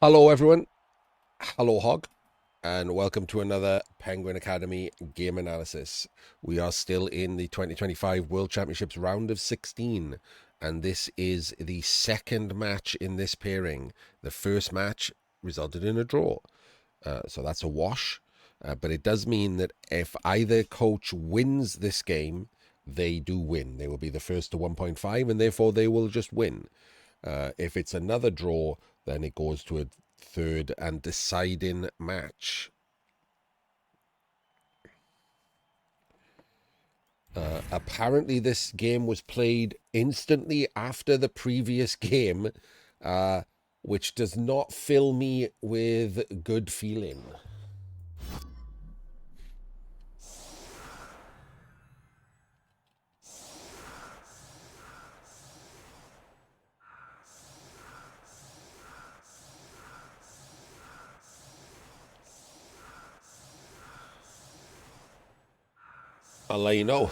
Hello, everyone. Hello, Hog, and welcome to another Penguin Academy game analysis. We are still in the 2025 World Championships round of 16, and this is the second match in this pairing. The first match resulted in a draw, so that's a wash. But it does mean that if either coach wins this game, they do win. They will be the first to 1.5, and therefore they will just win. If it's another draw, then it goes to a third and deciding match. Apparently, this game was played instantly after the previous game, which does not fill me with good feeling. I'll let you know.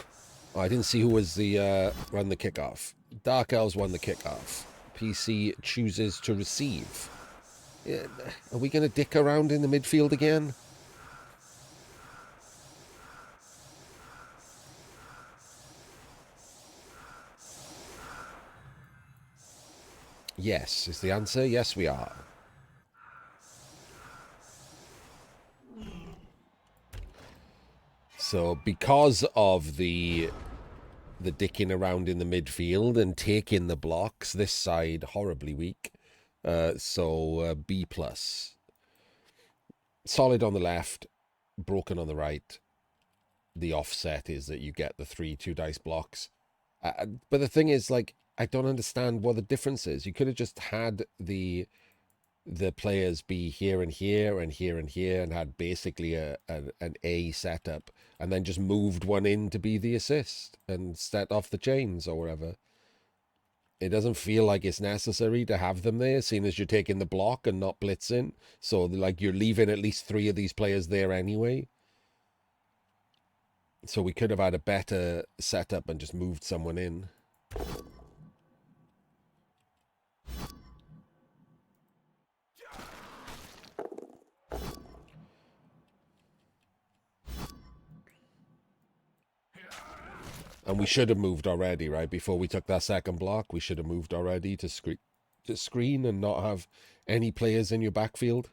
Oh, I didn't see who was the run the kickoff. Dark Elves won the kickoff. PC chooses to receive. Yeah, are we going to dick around in the midfield again? Yes, is the answer. Yes, we are. So because of the dicking around in the midfield and taking the blocks, this side horribly weak. So B plus. Solid on the left, broken on the right. The offset is that you get the 3 2 dice blocks. But the thing is, like, I don't understand what the difference is. You could have just had the players be here and here and here and here and had basically an A setup and then just moved one in to be the assist and set off the chains or whatever. It doesn't feel like it's necessary to have them there, seeing as you're taking the block and not blitzing. So, like, you're leaving at least 3 of these players there anyway. So we could have had a better setup and just moved someone in. And we should have moved already, right? Before we took that second block, we should have moved already to screen and not have any players in your backfield.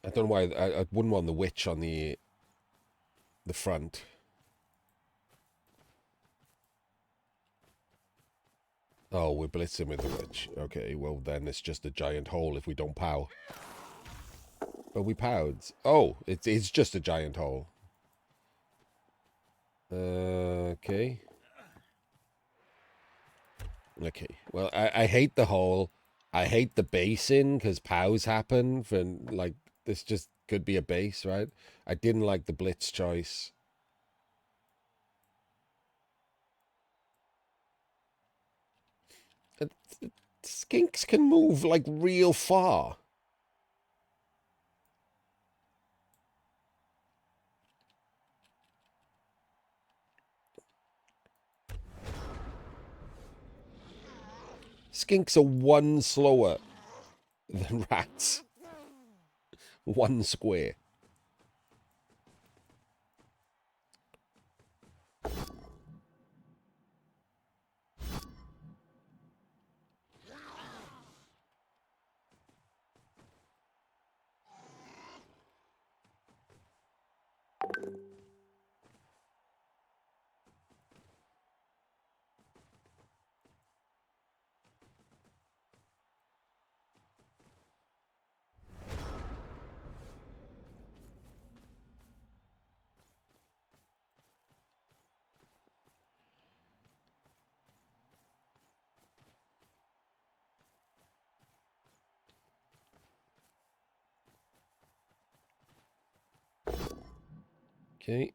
I don't know why I wouldn't want the witch on the front. Oh, we're blitzing with the witch. Okay, well then it's just a giant hole if we don't pow. But we powed. Oh, it's just a giant hole. Okay. Okay. Well, I hate the hole. I hate the basing because pows happen. And like this just could be a base, right? I didn't like the blitz choice. It, Skinks can move like real far. Skinks are one slower than rats. One square. Okay.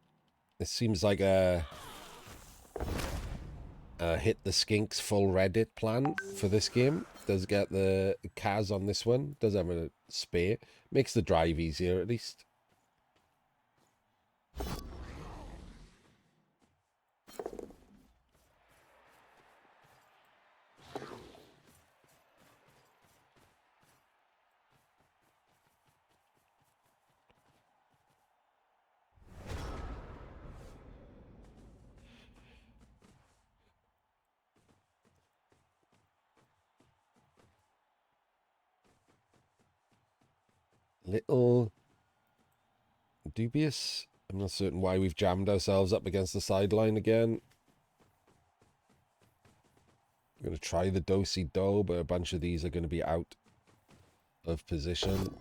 This seems like a hit the Skinks full Reddit plan for this game. Does get the Kaz on this one. Does have a spare. Makes the drive easier at least. Little dubious. I'm not certain why we've jammed ourselves up against the sideline again. I'm going to try the do-si-do, but a bunch of these are going to be out of position.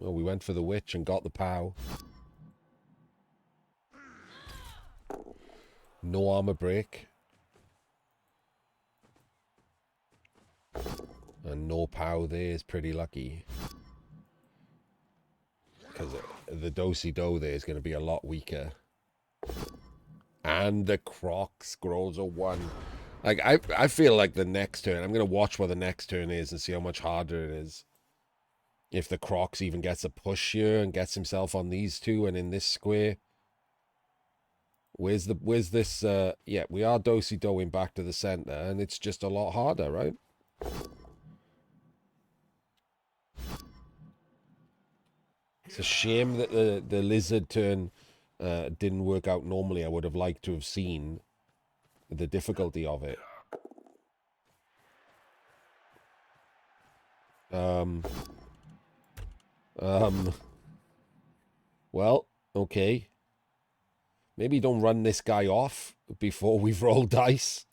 Oh, we went for the witch and got the pow. No armor break. And no pow there is pretty lucky. Because the do-si-do there is going to be a lot weaker. And the Crocs grows a 1. Like, I feel like the next turn, I'm going to watch what the next turn is and see how much harder it is. If the Crocs even gets a push here and gets himself on these two and in this square. Where's this, yeah, we are do-si-doing back to the center and it's just a lot harder, right? It's a shame that the lizard turn didn't work out normally. I would have liked to have seen the difficulty of it. Well, okay. Maybe don't run this guy off before we've rolled dice.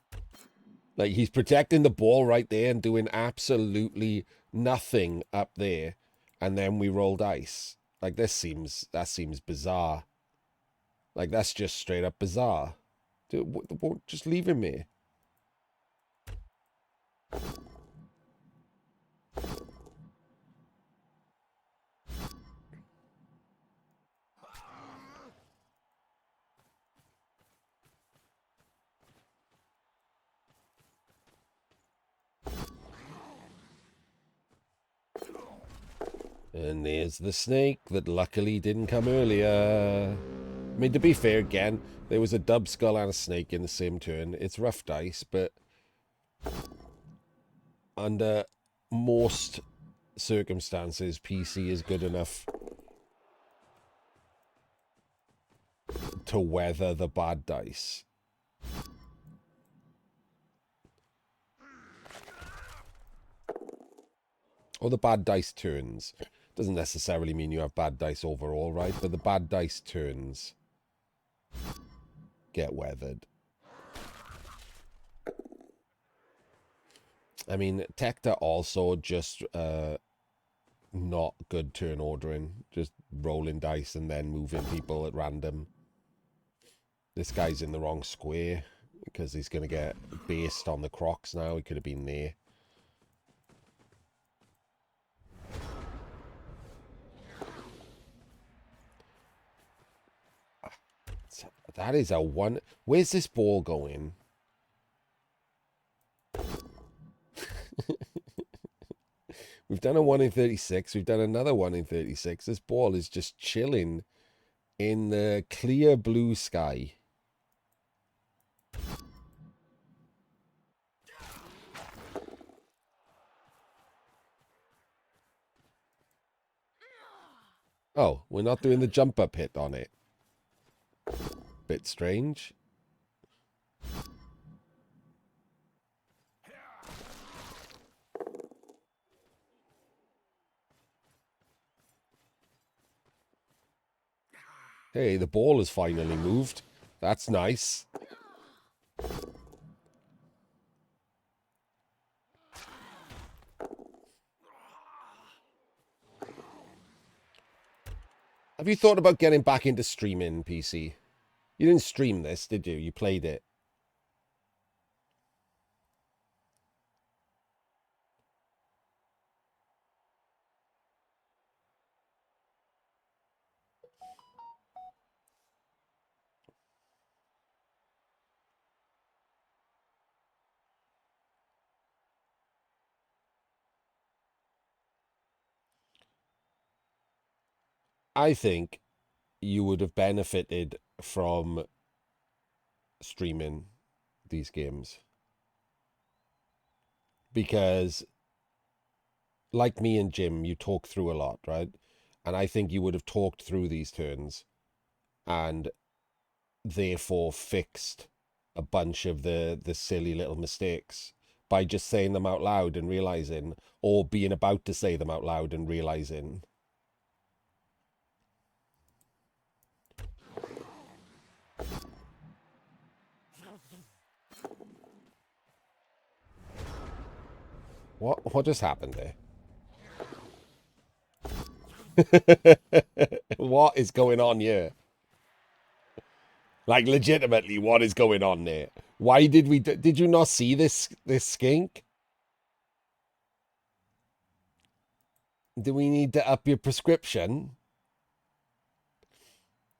Like, he's protecting the ball right there and doing absolutely nothing up there. And then we roll dice. Like, that seems bizarre. Like, that's just straight up bizarre. Dude, just leave him here. And there's the snake that luckily didn't come earlier. I mean, to be fair, again, there was a dub skull and a snake in the same turn. It's rough dice, but under most circumstances, PC is good enough to weather the bad dice. Or the bad dice turns. Doesn't necessarily mean you have bad dice overall, right? But the bad dice turns get weathered. I mean, Tector also just not good turn ordering. Just rolling dice and then moving people at random. This guy's in the wrong square because he's going to get based on the Crocs now. He could have been there. That is a 1. Where's this ball going? We've done a 1 in 36. We've done another 1 in 36. This ball is just chilling in the clear blue sky. Oh, we're not doing the jump up hit on it. Bit strange. Hey, the ball has finally moved. That's nice. Have you thought about getting back into streaming, PC? You didn't stream this, did you? You played it. I think you would have benefited from streaming these games because, like me and Jim, you talk through a lot, right? And I think you would have talked through these turns and therefore fixed a bunch of the silly little mistakes by just saying them out loud and realizing, or being about to say them out loud and realizing. What just happened there? What is going on here? Like, legitimately, what is going on there? Why did we... Did you not see this skink? Do we need to up your prescription?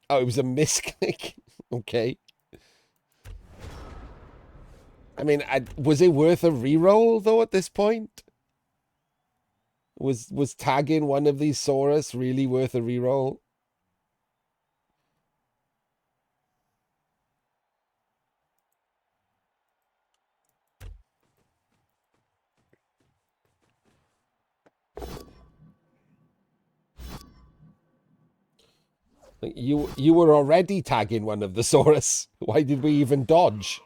Oh, it was a misclick. Okay. I mean, was it worth a reroll, though, at this point? Was tagging one of these Saurus really worth a reroll? You were already tagging one of the Saurus. Why did we even dodge?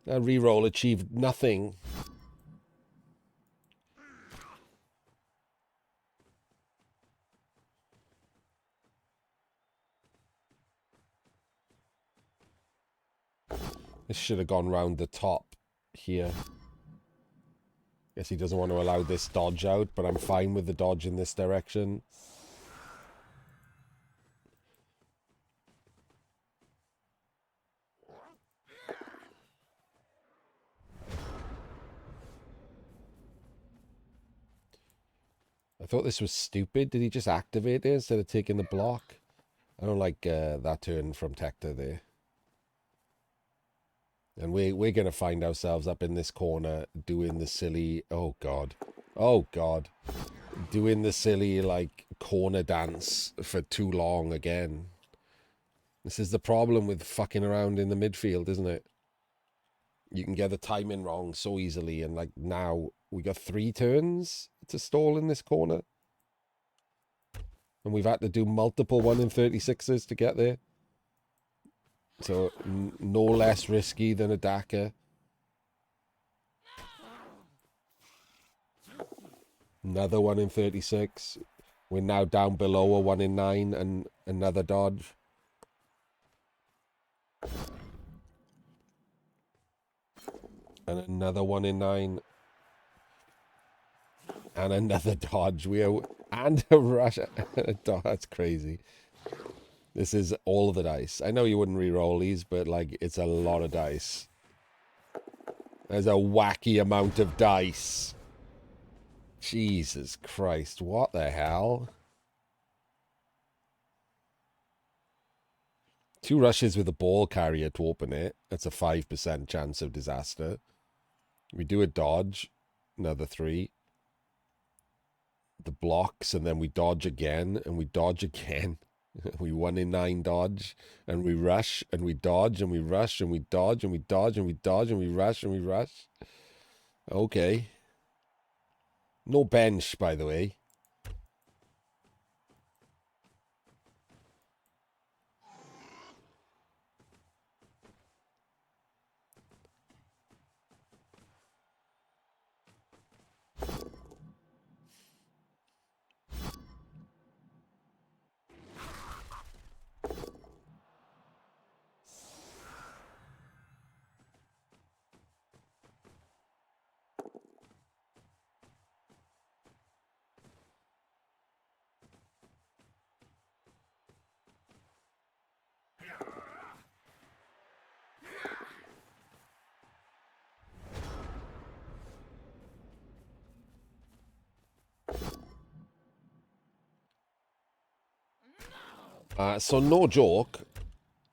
A reroll achieved nothing. This should have gone round the top here. Guess he doesn't want to allow this dodge out, but I'm fine with the dodge in this direction. I thought this was stupid. Did he just activate it instead of taking the block? I don't like that turn from Tector there. And we're going to find ourselves up in this corner doing the silly... Oh, God. Oh, God. Doing the silly, like, corner dance for too long again. This is the problem with fucking around in the midfield, isn't it? You can get the timing wrong so easily. And, like, now we got 3 turns to stall in this corner. And we've had to do multiple 1 in 36s to get there. So, no less risky than a Daka. Another 1 in 36. We're now down below a 1 in 9 and another dodge. And another 1 in 9. And another dodge. And a rush. That's crazy. This is all the dice. I know you wouldn't re-roll these, but, like, it's a lot of dice. There's a wacky amount of dice. Jesus Christ, what the hell? 2 rushes with a ball carrier to open it. That's a 5% chance of disaster. We do a dodge. Another 3. The blocks, and then we dodge again, and we dodge again. We 1 in 9 dodge, and we rush, and we dodge, and we rush, and we dodge, and we dodge, and we dodge, and we rush, and we rush. Okay. No bench, by the way. So no joke,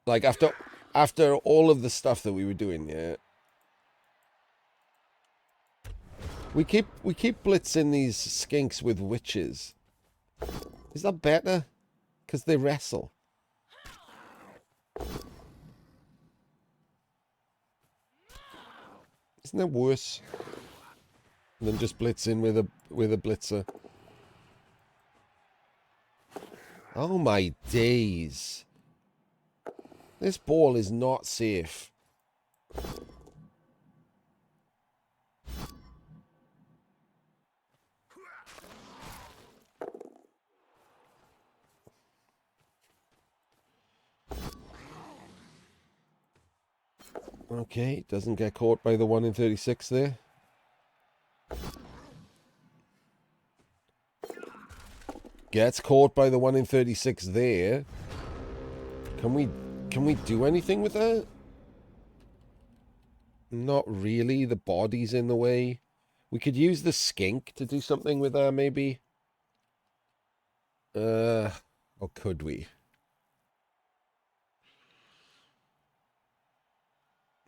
like after after all of the stuff that we were doing, yeah. We keep blitzing these skinks with witches. Is that better? Because they wrestle. Isn't that worse than just blitzing with a blitzer? Oh my days. This ball is not safe. Okay, doesn't get caught by the 1 in 36 there. Gets caught by the 1 in 36 there. Can we do anything with that? Not really. The body's in the way. We could use the skink to do something with her, maybe. Or could we?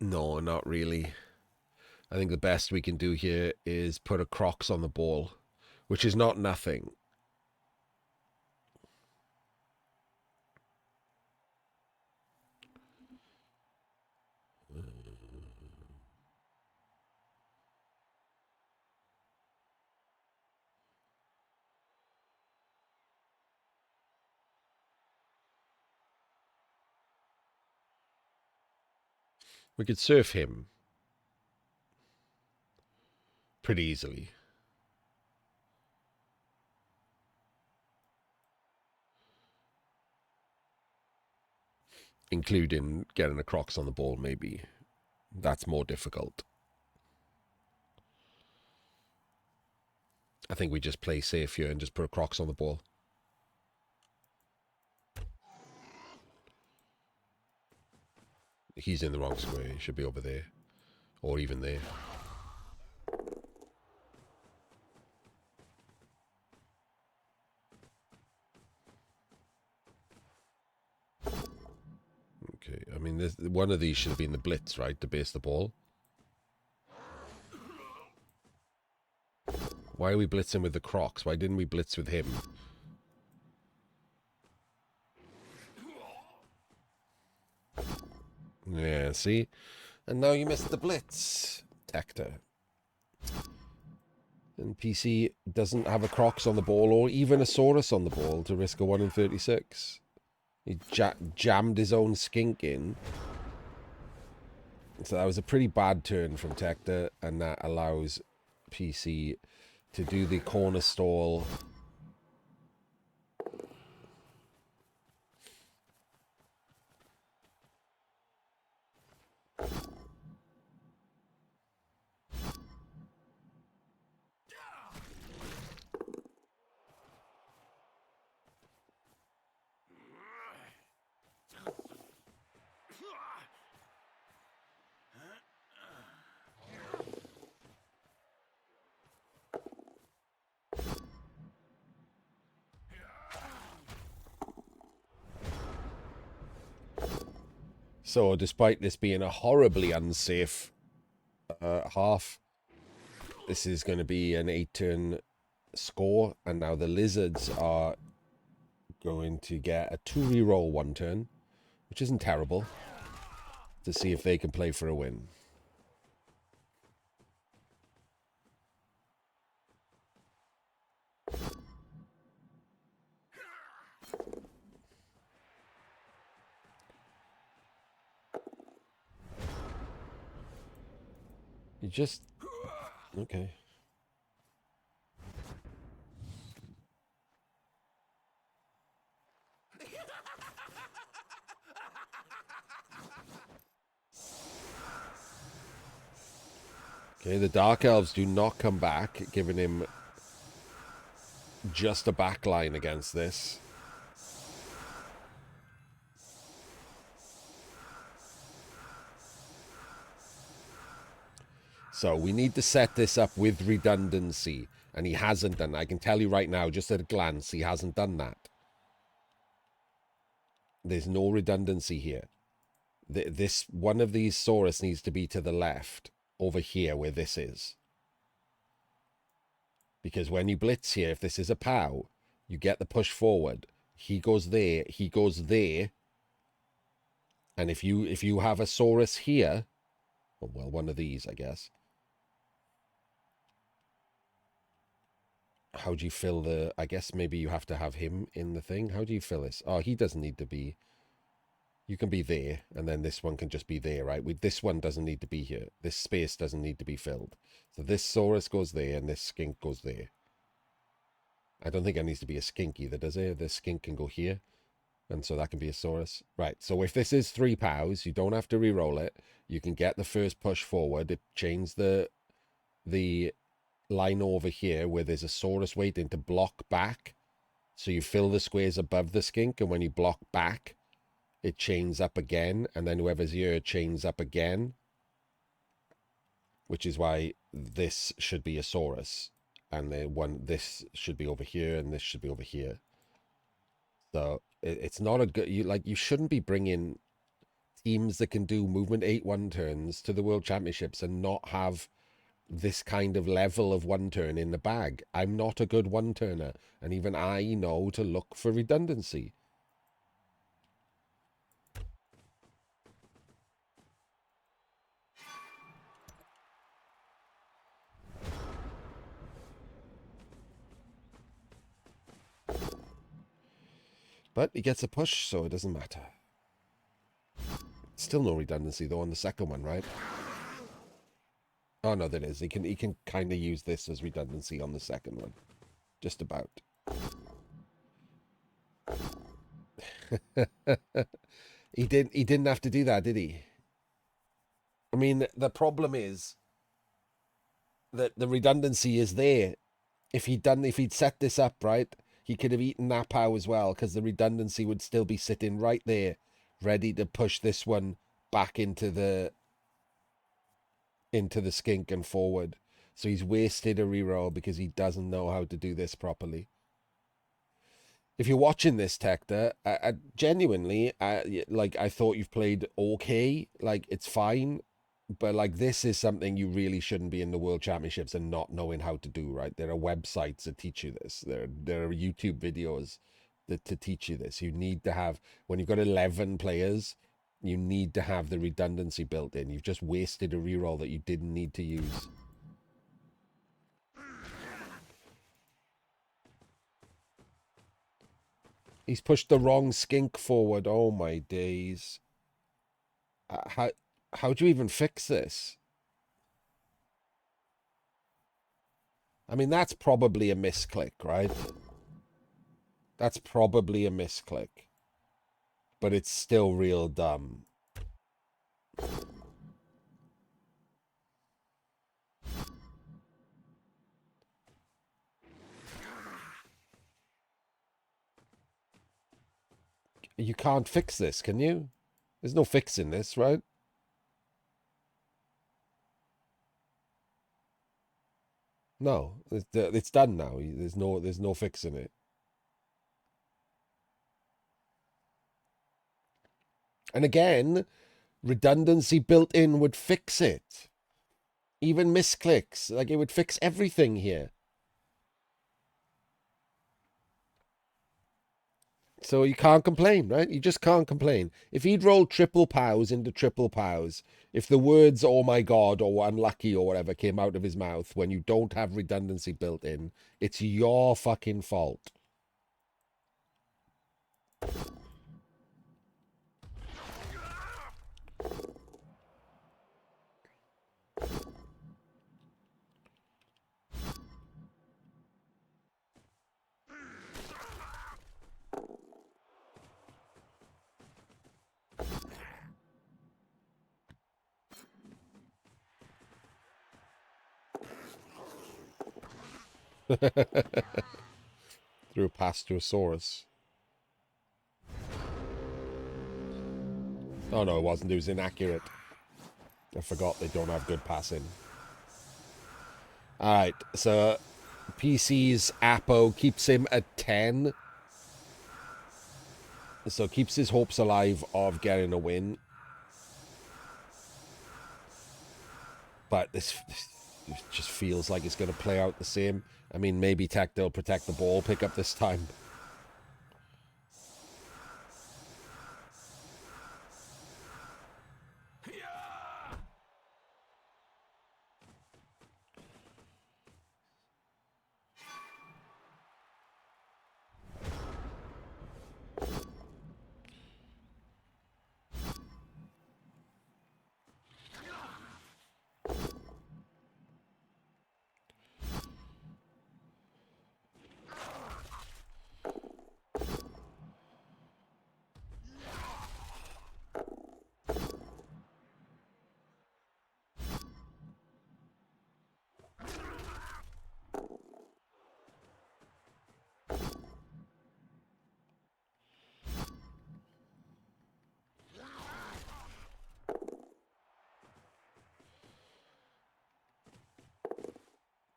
No, not really. I think the best we can do here is put a Crocs on the ball, which is not nothing. We could surf him pretty easily. Including getting a Crocs on the ball, maybe. That's more difficult. I think we just play safe here and just put a Crocs on the ball. He's in the wrong square. He should be over there. Or even there. Okay, I mean, one of these should have been the blitz, right? To base the ball. Why are we blitzing with the Crocs? Why didn't we blitz with him? Yeah, see? And now you missed the blitz, Tector. And PC doesn't have a Crocs on the ball or even a Saurus on the ball to risk a 1 in 36. He jammed his own skink in. So that was a pretty bad turn from Tector, and that allows PC to do the corner stall. So, despite this being a horribly unsafe half, this is going to be an 8-turn score. And now the Lizards are going to get a 2 reroll 1 turn, which isn't terrible, to see if they can play for a win. You just... Okay. Okay, the Dark Elves do not come back, giving him just a backline against this. So we need to set this up with redundancy, and he hasn't done that. I can tell you right now, just at a glance, he hasn't done that. There's no redundancy here. This one of these Saurus needs to be to the left, over here where this is. Because when you blitz here, if this is a POW, you get the push forward. He goes there, he goes there. And if you have a Saurus here, well, one of these, I guess. How do you fill the... I guess maybe you have to have him in the thing. How do you fill this? Oh, he doesn't need to be... You can be there, and then this one can just be there, right? This one doesn't need to be here. This space doesn't need to be filled. So this Saurus goes there, and this skink goes there. I don't think it needs to be a skink either, does it? The skink can go here, and so that can be a Saurus. Right, so if this is 3 POWs, you don't have to re-roll it. You can get the first push forward. It changes the line over here where there's a Saurus waiting to block back. So you fill the squares above the skink, and when you block back, it chains up again, and then whoever's here chains up again. Which is why this should be a Saurus. And this should be over here, and this should be over here. So it's not a good... You shouldn't be bringing teams that can do movement 8 1-turns to the World Championships and not have this kind of level of 1-turn in the bag. I'm not a good 1-turner, and even I know to look for redundancy. But he gets a push, so it doesn't matter. Still no redundancy, though, on the second one, right? Oh, no, there is. He can kind of use this as redundancy on the second one. Just about. He didn't have to do that, did he? I mean, the problem is that the redundancy is there. If he'd set this up, right, he could have eaten that POW as well, because the redundancy would still be sitting right there, ready to push this one back into the skink and forward. So he's wasted a reroll because he doesn't know how to do this properly. If you're watching this, Tector, I genuinely, I thought you've played okay. Like, it's fine. But, like, this is something you really shouldn't be in the World Championships and not knowing how to do, right? There are websites that teach you this. There are YouTube videos to teach you this. You need to have... When you've got 11 players, you need to have the redundancy built in. You've just wasted a reroll that you didn't need to use. He's pushed the wrong skink forward. Oh, my days. How do you even fix this? I mean, that's probably a misclick, right? That's probably a misclick. But it's still real dumb. You can't fix this, can you? There's no fixing this, right? No, it's done now. There's no fixing it. And again, redundancy built in would fix it. Even misclicks, like, it would fix everything here. So you can't complain, right? You just can't complain. If he'd rolled triple POWs into triple POWs, if the words, oh my God, or unlucky, or whatever came out of his mouth when you don't have redundancy built in, it's your fucking fault. Threw a pass to a Saurus. Oh no, it wasn't. It was inaccurate. I forgot they don't have good passing. Alright, so PC's Apo keeps him at 10. So keeps his hopes alive of getting a win. But this just feels like it's going to play out the same. I mean, maybe Tector will protect the ball pick up this time.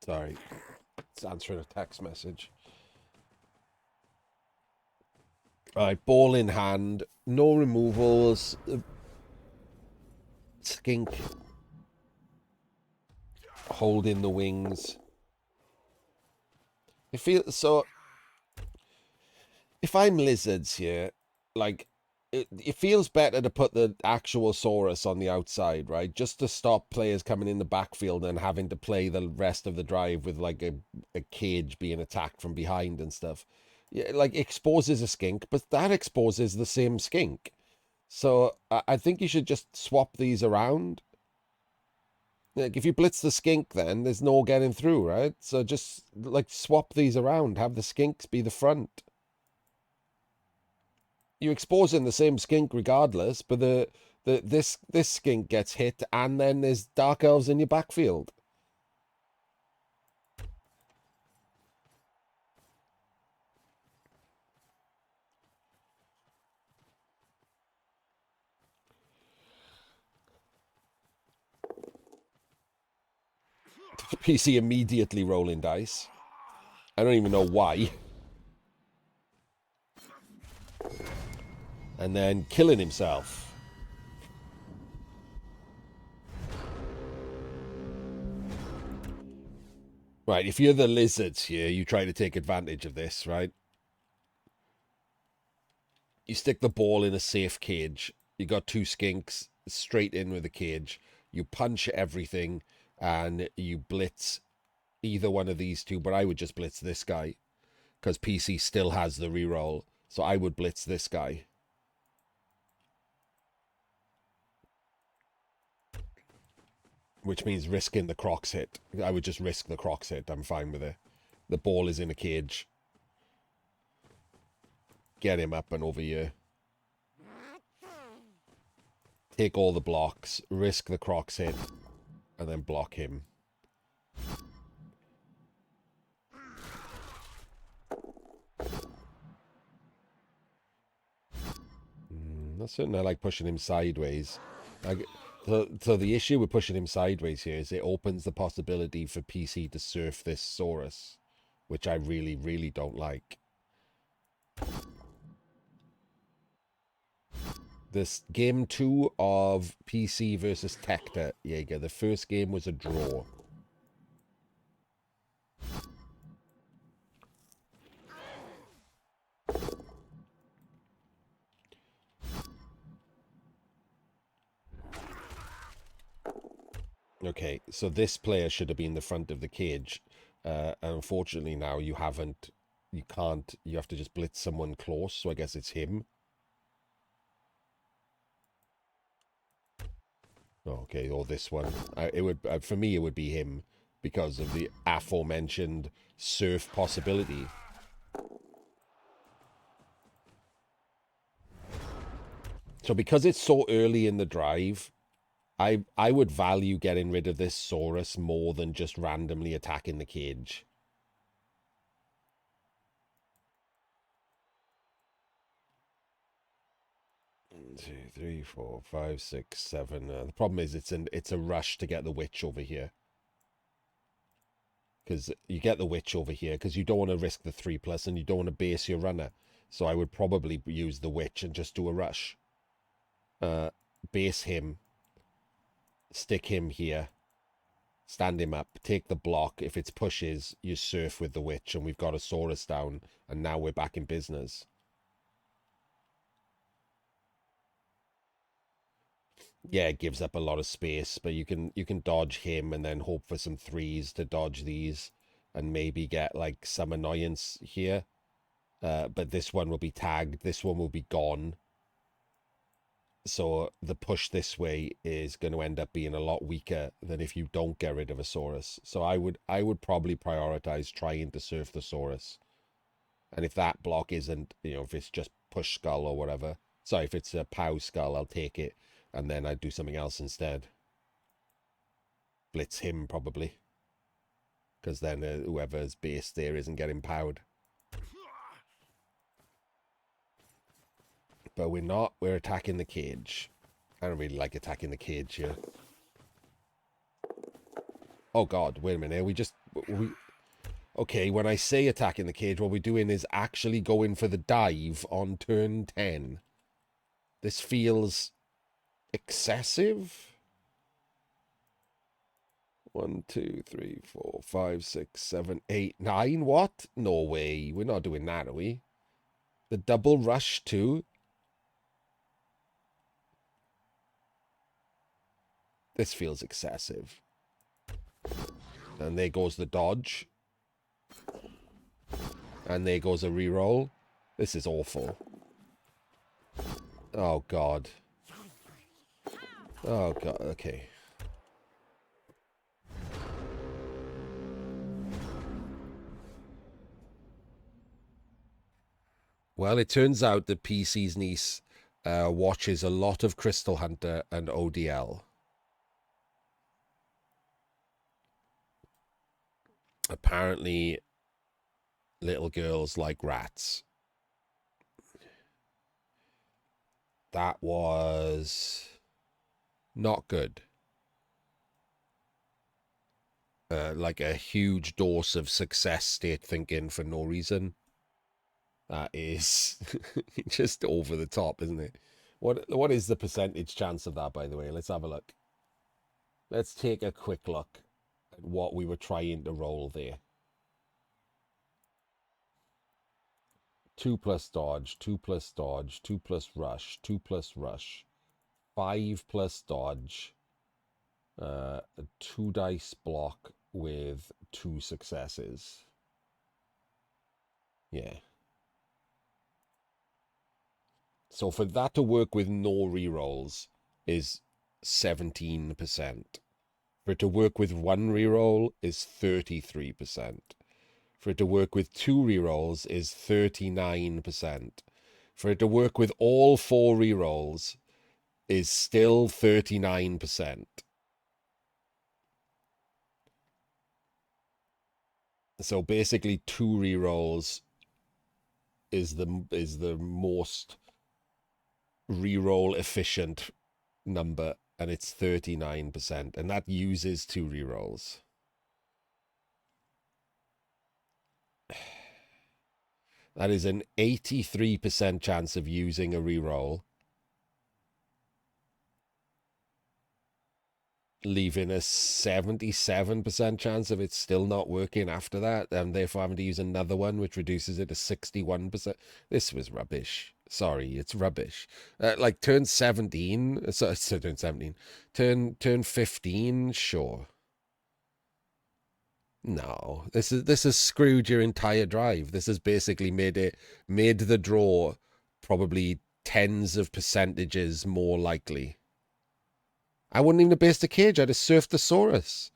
Sorry, it's answering a text message. All right, ball in hand, no removals. Skink holding the wings. It feels so. If I'm lizards here, like it feels better to put the actual Saurus on the outside, right? Just to stop players coming in the backfield and having to play the rest of the drive with like a cage being attacked from behind and stuff. Yeah, like exposes a skink, but that exposes the same skink. So I think you should just swap these around. Like if you blitz the skink, then there's no getting through, right? So just like swap these around. Have the skinks be the front. You're exposing the same skink regardless, but this skink gets hit, and then there's dark elves in your backfield. PC immediately rolling dice. I don't even know why. And then killing himself. Right, if you're the lizards here, you try to take advantage of this, right? You stick the ball in a safe cage. You got two skinks straight in with the cage. You punch everything, and you blitz either one of these two, but I would just blitz this guy because PC still has the reroll. So I would blitz this guy. Which means risking the Crocs hit. I would just risk the Crocs hit. I'm fine with it. The ball is in a cage. Get him up and over here. Take all the blocks. Risk the Crocs hit. And then block him. That's certain I like pushing him sideways. So the issue with pushing him sideways here is it opens the possibility for PC to surf this Saurus, which I really, really don't like. This game 2 of PC versus Tector Jaeger. The first game was a draw. Okay, so this player should have been the front of the cage. And unfortunately now you haven't. You can't. You have to just blitz someone close, so I guess it's him. Okay, or this one. It would for me, it would be him because of the aforementioned surf possibility. So because it's so early in the drive, I would value getting rid of this Saurus more than just randomly attacking the cage. One, 2, 3, 4, 5, 6, 7. The problem is it's a rush to get the witch over here. Because you get the witch over here because you don't want to risk the 3+ and you don't want to base your runner. So I would probably use the witch and just do a rush. Base him. Stick him here. Stand him up, take the block. If it's pushes, you surf with the witch, and we've got a Saurus down, and now we're back in business. Yeah, it gives up a lot of space, but you can dodge him and then hope for some threes to dodge these, and maybe get like some annoyance here. But this one will be tagged. This one will be gone. So the push this way is going to end up being a lot weaker than if you don't get rid of a Saurus. So I would probably prioritize trying to surf the Saurus. And if that block isn't, if it's just push skull or whatever, sorry, if it's a POW skull, I'll take it. And then I'd do something else instead. Blitz him, probably. Because then whoever's base there isn't getting POW'd. But we're not. We're attacking the cage. I don't really like attacking the cage here. Oh, God. Wait a minute. Okay, when I say attacking the cage, what we're doing is actually going for the dive on turn 10. This feels excessive. 1, 2, 3, 4, 5, 6, 7, 8, 9. What? No way. We're not doing that, are we? The double rush too? This feels excessive. And there goes the dodge. And there goes a reroll. This is awful. Oh, God. Oh, God. Okay. Well, it turns out that PC's niece watches a lot of Crystal Hunter and ODL. Apparently, little girls like rats. That was not good. Like a huge dose of success state thinking for no reason. That is just over the top, isn't it? What is the percentage chance of that, by the way? Let's have a look. Let's take a quick look at what we were trying to roll there. 2 plus dodge, 2 plus dodge, 2 plus rush, 2 plus rush, 5 plus dodge, a 2 dice block with 2 successes. Yeah. So for that to work with no rerolls is 17%. For it to work with 1 reroll is 33%. For it to work with 2 rerolls is 39%. For it to work with all 4 rerolls is still 39%. So basically 2 rerolls is the most reroll efficient number, and it's 39%, and that uses 2 rerolls. That is an 83% chance of using a reroll, leaving a 77% chance of it still not working after that, and therefore having to use another one, which reduces it to 61%. This was rubbish. Sorry, it's rubbish. Like turn 17, so turn 17, turn 15, sure. No, this has screwed your entire drive. This has basically made the draw probably tens of percentages more likely. I wouldn't even have based a cage. I'd have surfed the Saurus.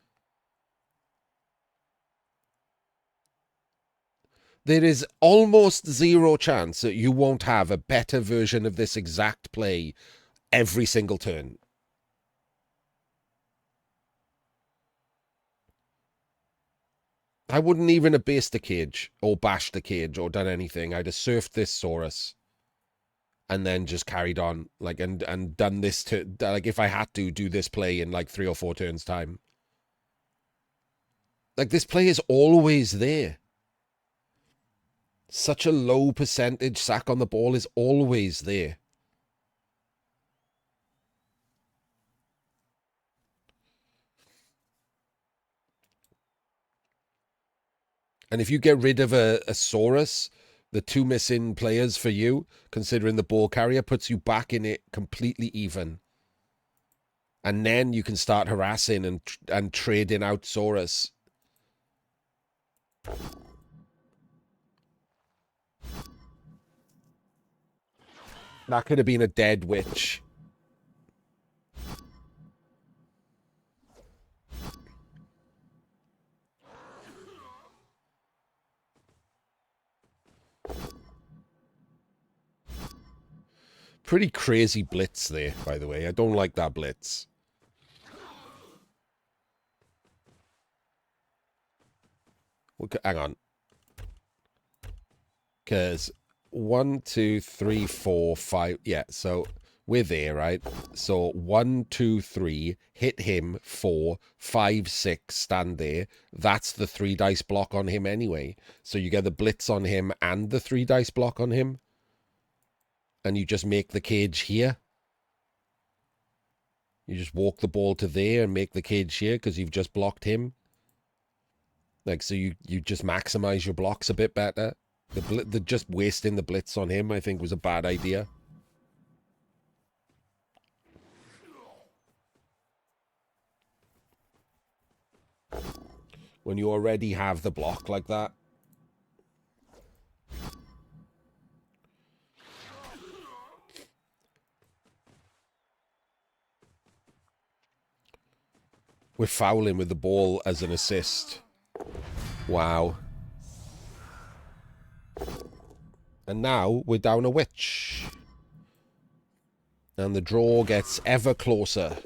There is almost zero chance that you won't have a better version of this exact play every single turn. I wouldn't even have based the cage or bashed the cage or done anything. I'd have surfed this Saurus and then just carried on, like, and done this to, like, if I had to do this play in like 3 or 4 turns time. Like, this play is always there. Such a low percentage sack on the ball is always there. And if you get rid of a Saurus, the 2 missing players for you, considering the ball carrier, puts you back in it completely even. And then you can start harassing and trading out Saurus. That could have been a dead witch. Pretty crazy blitz there, by the way. I don't like that blitz. Hang on. Because 1, 2, 3, 4, 5. Yeah, so we're there, right? So 1, 2, 3, hit him, 4, 5, 6, stand there. That's the 3 dice block on him anyway. So you get the blitz on him and the 3 dice block on him. And you just make the cage here. You just walk the ball to there and make the cage here because you've just blocked him. Like, so you just maximize your blocks a bit better. The just wasting the blitz on him, I think, was a bad idea. When you already have the block like that. We're fouling with the ball as an assist. Wow. And now we're down a witch. And the draw gets ever closer.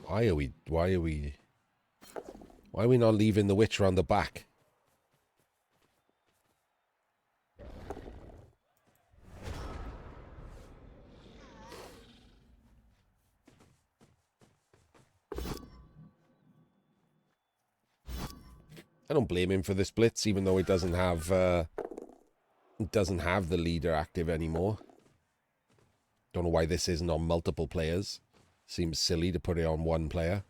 Why are we not leaving the witch around the back? I don't blame him for this blitz, even though it doesn't have the leader active anymore. Don't know why this isn't on multiple players. Seems silly to put it on one player.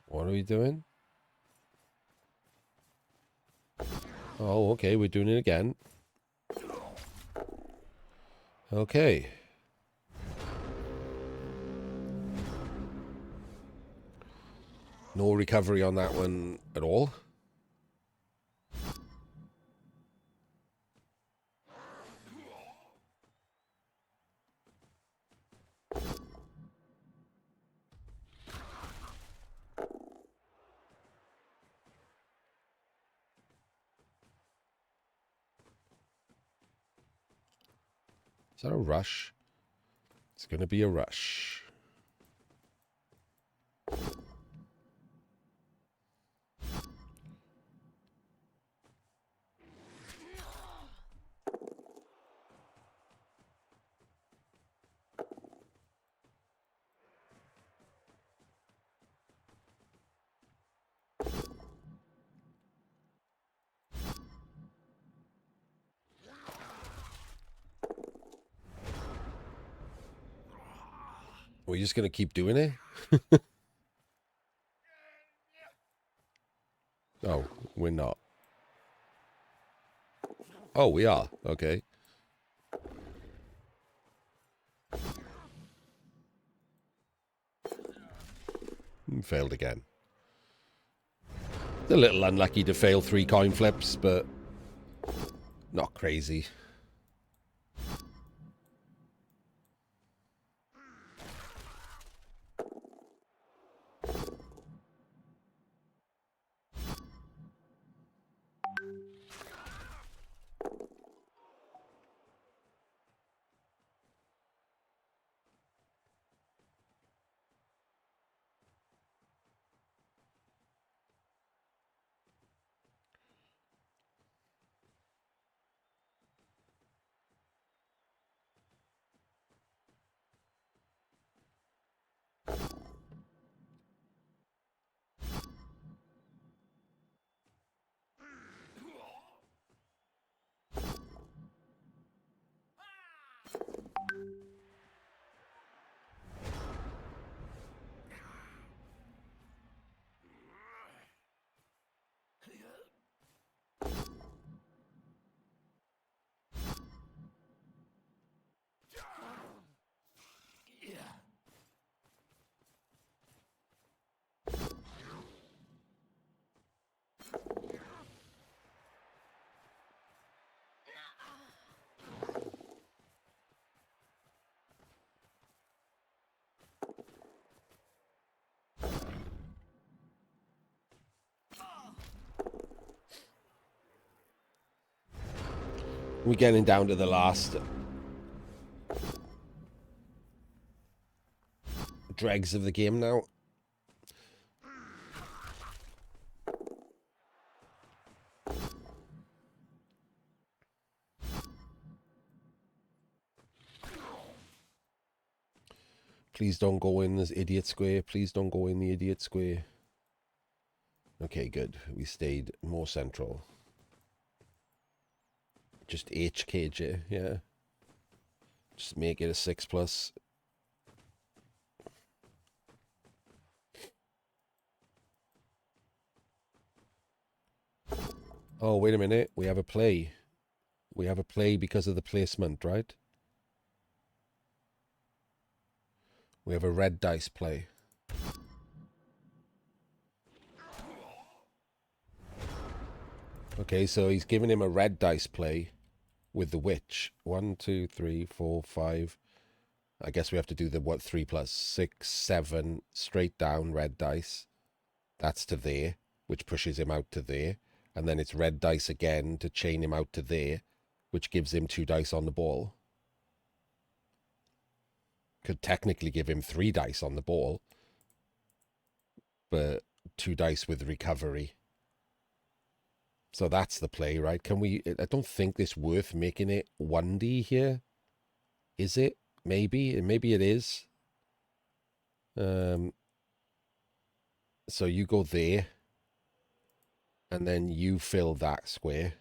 What are we doing? Oh, okay, we're doing it again. Okay. No recovery on that one at all. Is that a rush? It's going to be a rush. We're just going to keep doing it? Oh, we're not. Oh, we are. Okay. Failed again. A little unlucky to fail 3 coin flips, but Not crazy. We're getting down to the last dregs of the game now. Please don't go in this idiot square. Please don't go in the idiot square. Okay, good. We stayed more central. Just HKJ, yeah. Just make it a 6+. Oh, wait a minute. We have a play. We have a play because of the placement, right? We have a red dice play. Okay, so he's giving him a red dice play with the witch. 1, 2, 3, 4, 5. I guess we have to do the 3+, 6, 7, straight down red dice. That's to there, which pushes him out to there. And then it's red dice again to chain him out to there, which gives him 2 dice on the ball. Could technically give him 3 dice on the ball, but 2 dice with recovery. So that's the play, right? Can we... I don't think it's worth making it 1D here. Is it? Maybe. Maybe it is. So you go there. And then you fill that square.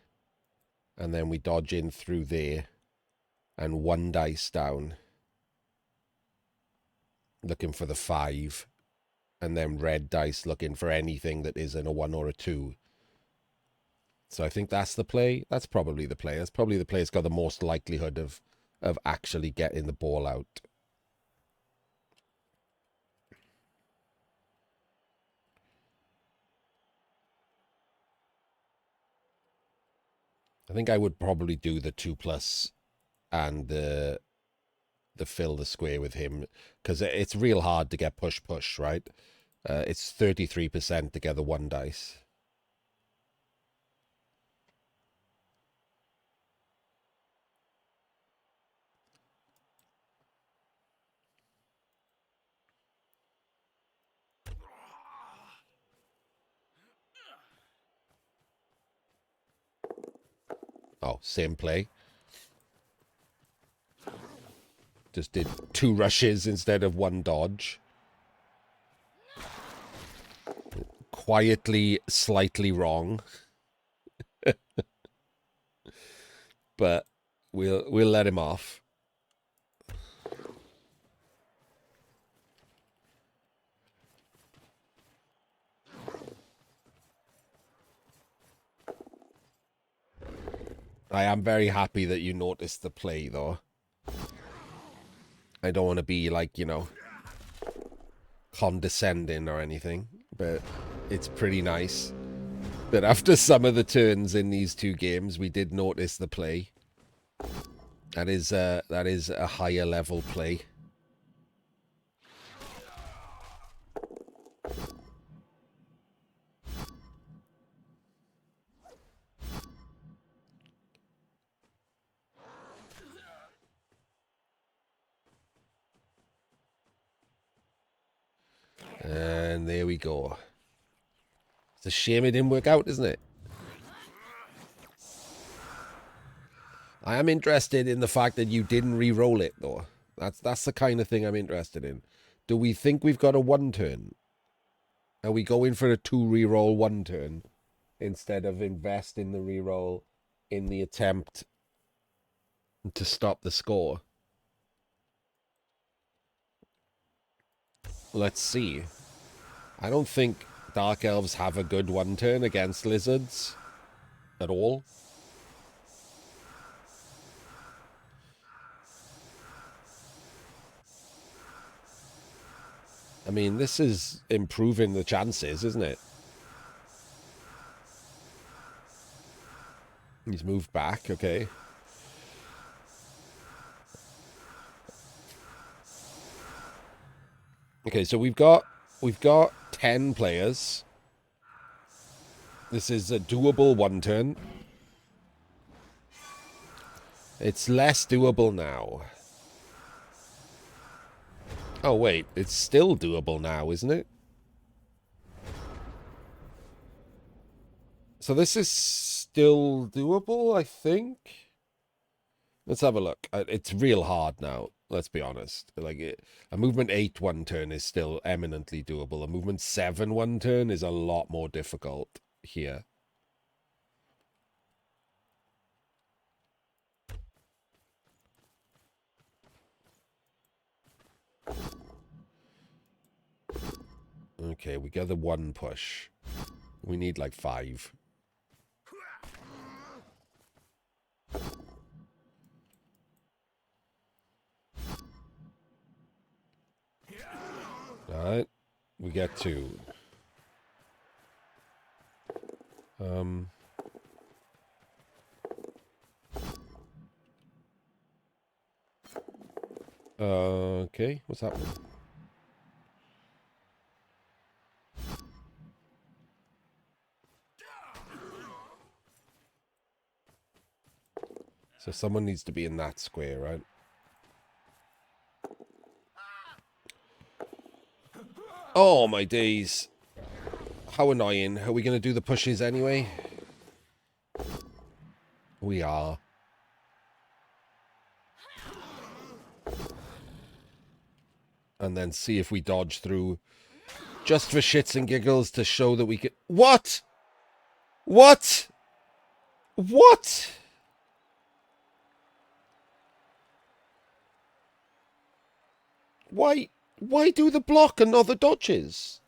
And then we dodge in through there. And 1 dice down. Looking for the 5. And then red dice looking for anything that isn't a 1 or a 2. So I think that's the play. That's probably the play. That's probably the play that's got the most likelihood of actually getting the ball out. I think I would probably do the 2+ and the fill the square with him, because it's real hard to get push, right? It's 33% to get the 1 dice. Oh, same play. Just did 2 rushes instead of 1 dodge. Quietly, slightly wrong. But we'll let him off. I am very happy that you noticed the play, though. I don't want to be, like, you know, condescending or anything, but it's pretty nice. But after some of the turns in these two games, we did notice the play. That is a higher level play. And there we go. It's a shame it didn't work out, isn't it? I am interested in the fact that you didn't re-roll it, though. That's the kind of thing I'm interested in. Do we think we've got a one turn? Are we going for a 2 re-roll 1 turn instead of invest in the re-roll in the attempt to stop the score? Let's see. I don't think Dark Elves have a good 1 turn against lizards at all. I mean, this is improving the chances, isn't it? He's moved back, okay. Okay, so we've got 10 players. This is a doable 1 turn. It's less doable now. Oh, wait. It's still doable now, isn't it? So this is still doable, I think. Let's have a look. It's real hard now, let's be honest. Like, a movement 8 1 turn is still eminently doable. A movement 7 1 turn is a lot more difficult here. Okay, we got the 1 push. We need like 5. Alright. We get 2. Okay, what's happening? So someone needs to be in that square, right? Oh, my days. How annoying. Are we going to do the pushes anyway? We are. And then see if we dodge through. Just for shits and giggles to show that we can... What? What? What? Why do the block and not the dodges?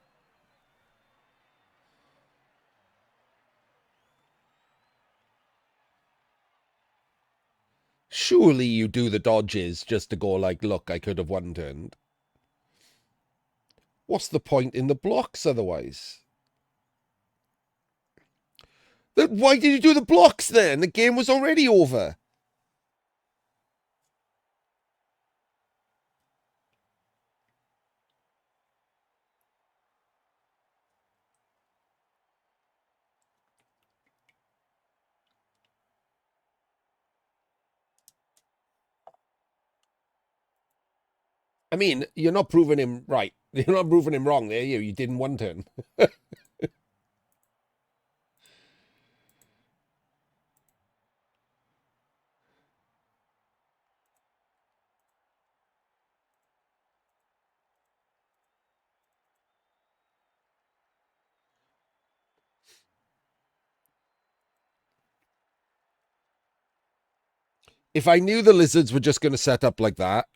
Surely you do the dodges just to go like, look, I could have 1 turned. What's the point in the blocks otherwise? Why did you do the blocks then? The game was already over. I mean, you're not proving him right. You're not proving him wrong there. You did in 1 turn. If I knew the lizards were just going to set up like that,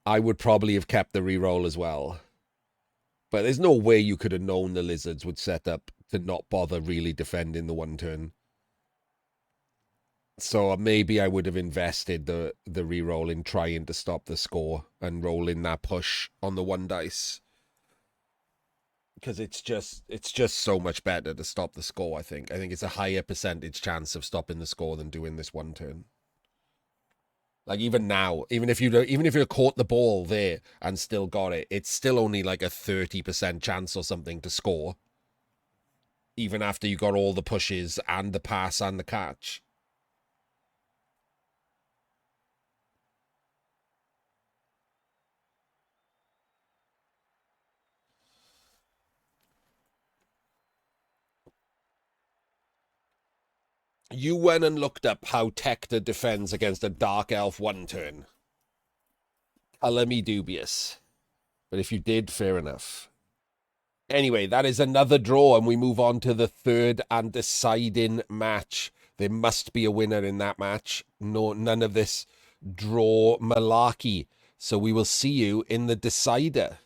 I would probably have kept the reroll as well. But there's no way you could have known the lizards would set up to not bother really defending the 1 turn. So maybe I would have invested the reroll in trying to stop the score and rolling that push on the 1 dice. because it's just so much better to stop the score. I think it's a higher percentage chance of stopping the score than doing this one turn. Like even now, even if you caught the ball there and still got it, it's still only like a 30% chance or something to score, even after you got all the pushes and the pass and the catch. You went and looked up how Tector defends against a Dark Elf one turn. Color me dubious. But if you did, fair enough. Anyway, that is another draw, and we move on to the third and deciding match. There must be a winner in that match. No, none of this draw malarkey. So we will see you in the decider.